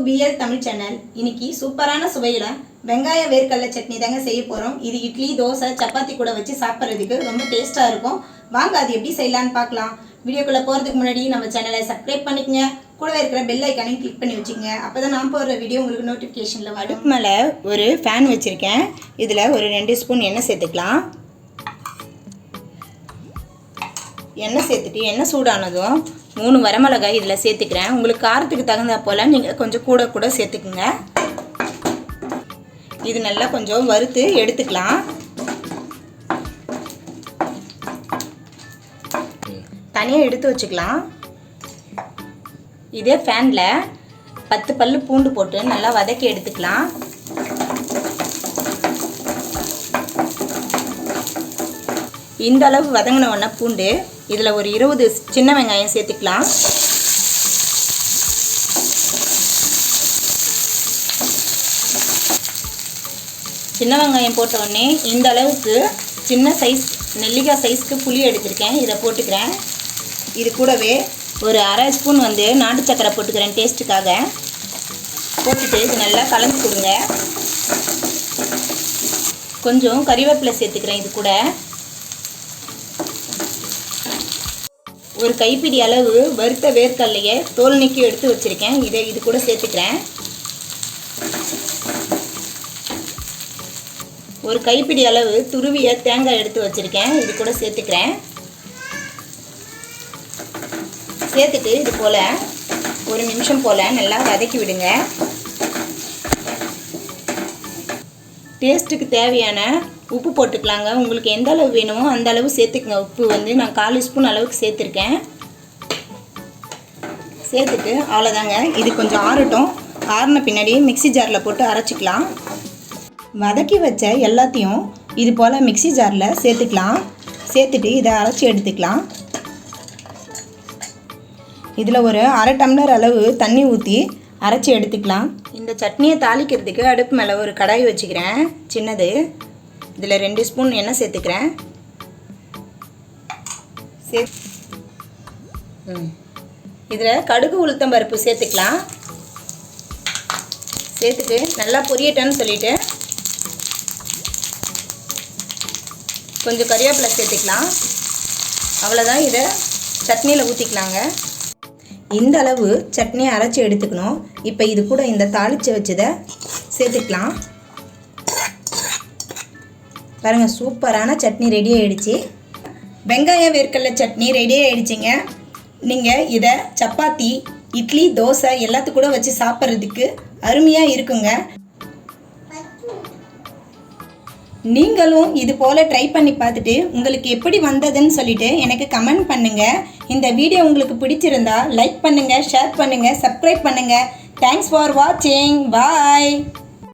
BL Tamil channel. இன்னைக்கு சூப்பரான சுவையில வெங்காய வேர்க்கடலை சட்னி தாங்க செய்ய போறோம். இது இட்லி, தோசை, சப்பாத்தி கூட வச்சு சாப்பிட்றதுக்கு ரொம்ப டேஸ்டா இருக்கும். வாங்க அது எப்படி செய்யலாம்னு பார்க்கலாம். வீடியோக்குள்ள போறதுக்கு முன்னாடி நம்ம சேனலை சப்ஸ்கிரைப் பண்ணிக்கங்க. கூடவே இருக்கிற பெல் ஐகானையும் கிளிக் பண்ணி வச்சுக்கங்க. அப்பதான் நான் போடுற வீடியோ உங்களுக்கு நோட்டிஃபிகேஷன்ல வரும். அடுப்பு மேல ஒரு ஃபேன் வச்சிருக்கேன். இதுல ஒரு 2 ஸ்பூன் எண்ணெய் சேர்த்துக்கலாம். எண்ணெய் சேர்த்துட்டு எண்ணெய் சூடானதும் 3 வரமிளகாய் இதில் சேர்த்துக்கிறேன். உங்களுக்கு காரத்துக்கு தகுந்த போல் நீங்கள் கொஞ்சம் கூட சேர்த்துக்குங்க. இது நல்லா கொஞ்சம் வறுத்து எடுத்துக்கலாம். தனியாக எடுத்து வச்சுக்கலாம். இதே ஃபேனில் 10 பல்லு பூண்டு போட்டு நல்லா வதக்கி எடுத்துக்கலாம். இந்த அளவு வதங்கின உடனே பூண்டு இதில் ஒரு 20 சின்ன வெங்காயம் சேர்த்துக்கலாம். சின்ன வெங்காயம் போட்ட உடனே இந்த அளவுக்கு சின்ன சைஸ் நெல்லிக்காய் சைஸ்க்கு புளி எடுத்துருக்கேன். இதை போட்டுக்கிறேன். இது கூடவே ஒரு அரை ஸ்பூன் நாட்டு சக்கரை போட்டுக்கிறேன் டேஸ்ட்டுக்காக. போட்டுட்டு இது நல்லா கலந்து கொடுங்க. கொஞ்சம் கறிவேப்பிலை சேர்த்துக்கிறேன். இது கூட ஒரு கைப்பிடி அளவு வறுத்த வேர்க்கடலையை தோல் நீக்கி எடுத்து வச்சுருக்கேன். இது கூட சேர்த்துக்கிறேன். ஒரு கைப்பிடி அளவு துருவிய தேங்காய் எடுத்து வச்சுருக்கேன். இது கூட சேர்த்துக்கிறேன். சேர்த்துட்டு இது போல் 1 நிமிஷம் போல் நல்லா வதக்கி விடுங்க. டேஸ்ட்டுக்கு தேவையான உப்பு போட்டுக்கலாங்க. உங்களுக்கு எந்த அளவு வேணுமோ அந்த அளவு சேர்த்துக்குங்க. உப்பு நான் 1/4 ஸ்பூன் அளவுக்கு சேர்த்துருக்கேன். சேர்த்துட்டு அவ்வளோதாங்க. இது கொஞ்சம் ஆறட்டும். ஆறின பின்னாடி மிக்ஸி ஜாரில் போட்டு அரைச்சிக்கலாம். வதக்கி வச்ச எல்லாத்தையும் இது போல் மிக்ஸி ஜாரில் சேர்த்துக்கலாம். சேர்த்துட்டு இதை அரைச்சி எடுத்துக்கலாம். இதில் ஒரு அரை டம்ளர் அளவு தண்ணி ஊற்றி அரைச்சி எடுத்துக்கலாம். இந்த சட்னியை தாளிக்கிறதுக்கு அடுப்பு மேலே ஒரு கடாய் வச்சுக்கிறேன், சின்னது. இதில் 2 ஸ்பூன் எண்ணெய் சேர்த்துக்கிறேன். இதில் கடுகு உளுத்தம் பருப்பு சேர்த்துக்கலாம். சேர்த்துட்டு நல்லா பொரியட்டன்னு சொல்லிவிட்டு கொஞ்சம் கறிவேப்பிலை சேர்த்துக்கலாம். அவ்வளோதான். இதை சட்னியில் ஊற்றிக்கலாங்க. இந்த அளவு சட்னியை அரைச்சி எடுத்துக்கணும். இப்போ இது கூட இந்த தாளித்து வச்சதை சேர்த்துக்கலாம். பாருங்கள், சூப்பரான சட்னி ரெடி ஆகிடுச்சு. வெங்காய வேர்க்கடலை சட்னி ரெடி ஆகிடுச்சிங்க. நீங்கள் இதை சப்பாத்தி, இட்லி, தோசை எல்லாத்துக்கும் கூட வச்சு சாப்பிட்றதுக்கு அருமையாக இருக்குங்க. நீங்களும் இது போல் ட்ரை பண்ணி பார்த்துட்டு உங்களுக்கு எப்படி வந்ததுன்னு சொல்லிட்டு எனக்கு கமெண்ட் பண்ணுங்கள். இந்த வீடியோ உங்களுக்கு பிடிச்சிருந்தா லைக் பண்ணுங்கள், ஷேர் பண்ணுங்கள், சப்ஸ்கிரைப் பண்ணுங்கள். தேங்க்ஸ் ஃபார் வாட்சிங். பாய்.